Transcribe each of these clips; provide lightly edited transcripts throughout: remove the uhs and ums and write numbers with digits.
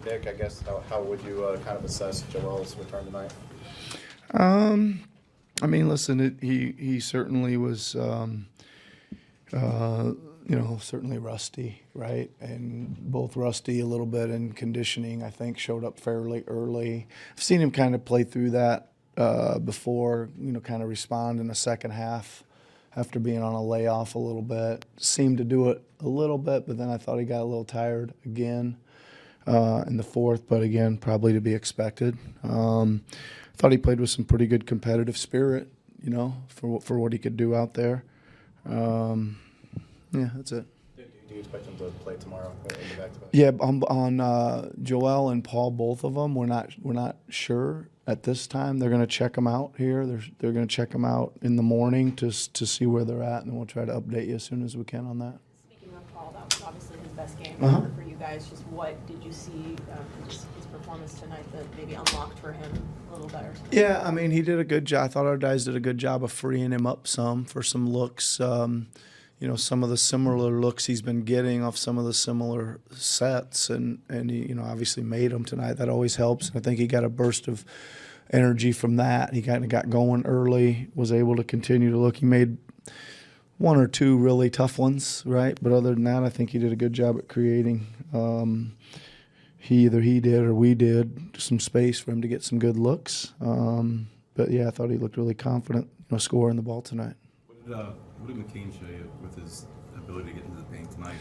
Nick, I guess, how would you kind of assess Joel's return tonight? I mean, listen, he certainly was, certainly rusty, right? And both rusty a little bit and conditioning, I think, showed up fairly early. I've seen him kind of play through that before, kind of respond in the second half after being on a layoff a little bit. Seemed to do it a little bit, but then I thought he got a little tired again in the fourth, but again, probably to be expected. Thought he played with some pretty good competitive spirit, for what he could do out there. Yeah, that's it. Do you expect him to play tomorrow in the back-to-back? Yeah, on Joel and Paul, both of them. We're not sure at this time. They're going to check them out here. They're going to check them out in the morning to see where they're at, and we'll try to update you as soon as we can on that. Speaking of Paul, that was obviously his best game for you guys. Just what did you see his performance tonight that maybe unlocked for him a little better? Yeah, I mean, he did a good job. I thought our guys did a good job of freeing him up for some looks. Some of the similar looks he's been getting off some of the similar sets, and he, obviously made them tonight. That always helps. I think he got a burst of energy from that. He kind of got going early, was able to continue to look. He made one or two really tough ones, right? But other than that, I think he did a good job at creating. Either he did or we did some space for him to get some good looks. But yeah, I thought he looked really confident, scoring the ball tonight. What did McCain show you with his ability to get into the paint tonight?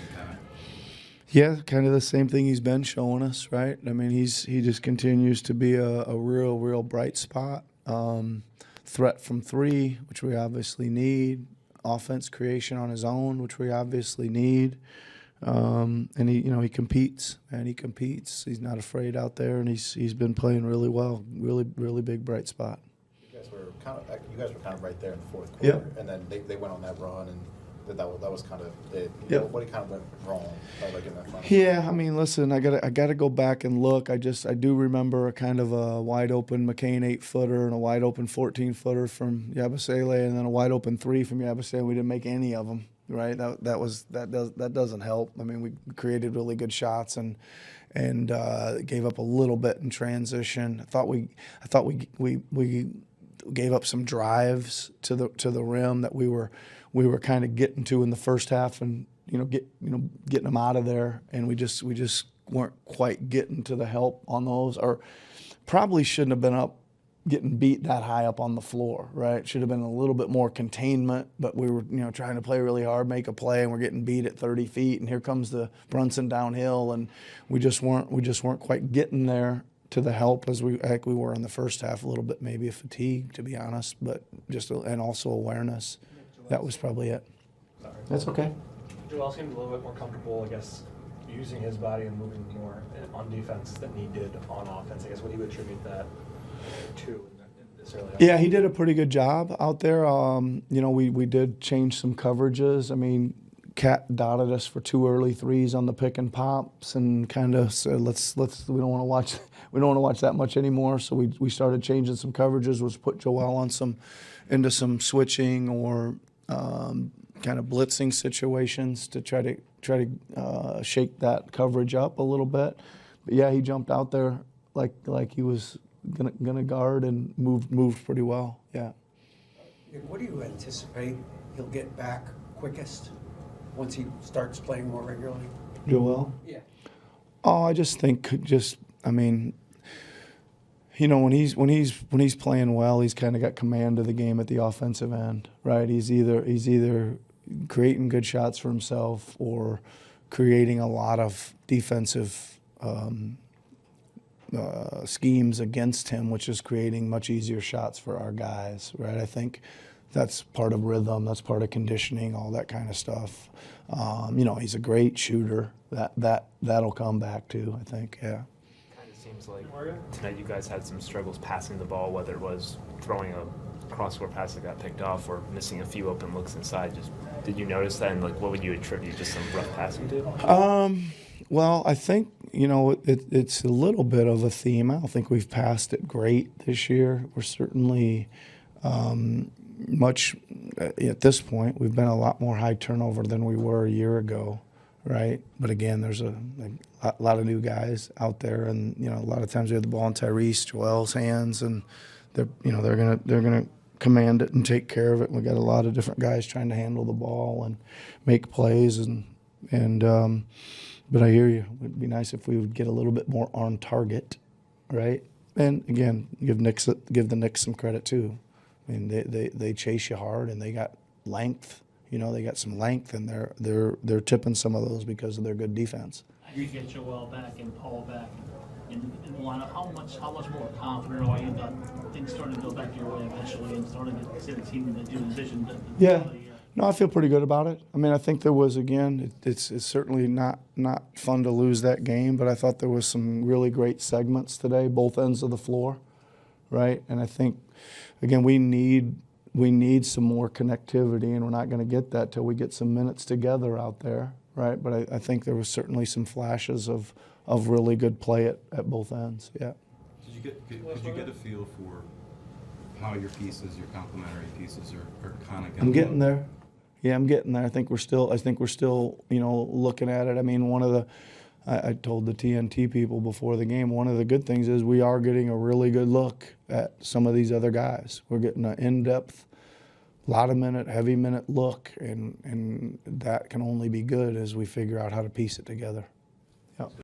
Yeah, kind of the same thing he's been showing us, right? I mean, he just continues to be a real bright spot. Threat from three, which we obviously need. Offense creation on his own, which we obviously need. And he competes, and he competes. He's not afraid out there, and he's been playing really well. Really big bright spot. You guys were kind of right there in the fourth quarter, and then they went on that run, and that was kind of it. What kind of went wrong, like in that final? Yeah, I mean, listen, I gotta go back and look. I do remember a kind of a wide open McCain 8-footer and a wide open 14-footer from Yabusele, and then a wide open 3 from Yabusele. We didn't make any of them. Right, that doesn't help. I mean, we created really good shots and gave up a little bit in transition. I thought we gave up some drives to the rim that we were kind of getting to in the first half, and getting them out of there, and we just weren't quite getting to the help on those, or probably shouldn't have been up. Getting beat that high up on the floor, right? Should have been a little bit more containment, but we were, trying to play really hard, make a play, and we're getting beat at 30 feet. And here comes the Brunson downhill, and we just weren't quite getting there to the help as we were in the first half. A little bit maybe a fatigue, to be honest, but and also awareness. That was probably it. Sorry. That's okay. Joel seemed a little bit more comfortable, I guess, using his body and moving more on defense than he did on offense. I guess what do you attribute that to in this early? Yeah, he did a pretty good job out there. We did change some coverages. I mean, Cat dotted us for 2 early threes on the pick and pops, and kind of said, let's we don't want to watch that much anymore. So we started changing some coverages. Was put Joel into some switching or kind of blitzing situations to try to shake that coverage up a little bit. But yeah, he jumped out there like he was gonna guard and moved pretty well. Yeah. What do you anticipate he'll get back quickest once he starts playing more regularly? Joel? Yeah. Oh, I just think when he's playing well, he's kind of got command of the game at the offensive end, right? He's either creating good shots for himself or creating a lot of defensive schemes against him, which is creating much easier shots for our guys, right? I think that's part of rhythm, that's part of conditioning, all that kind of stuff. He's a great shooter. That'll come back too, I think. Yeah. Kind of seems like tonight you guys had some struggles passing the ball, whether it was throwing a cross-court pass that got picked off or missing a few open looks inside. Just did you notice that, and what would you attribute just some rough passing to? Well, I think, it's a little bit of a theme. I don't think we've passed it great this year. We're certainly much at this point. We've been a lot more high turnover than we were a year ago, right? But again, there's a lot of new guys out there, and a lot of times we have the ball in Tyrese, Joel's hands, and they're gonna command it and take care of it. And we got a lot of different guys trying to handle the ball and make plays, but I hear you. It'd be nice if we would get a little bit more on target, right? And again, give the Knicks some credit too. I mean, they chase you hard, and they got length. They got some length, and they're tipping some of those because of their good defense. You get Joel back and Paul back in the lineup. How much more confident are you that things starting to go back your way eventually and starting to see the team to do the decision? Yeah. No, I feel pretty good about it. I mean, I think there was, again, it's certainly not fun to lose that game, but I thought there was some really great segments today, both ends of the floor, right? And I think, again, we need some more connectivity, and we're not going to get that till we get some minutes together out there, right? But I think there was certainly some flashes of really good play at both ends, yeah. Could you get a feel for how your pieces, your complementary pieces, are kind of? I'm getting there. Yeah, I'm getting there. I think we're still, looking at it. I mean, I told the TNT people before the game, one of the good things is we are getting a really good look at some of these other guys. We're getting an in-depth, heavy minute look, and that can only be good as we figure out how to piece it together.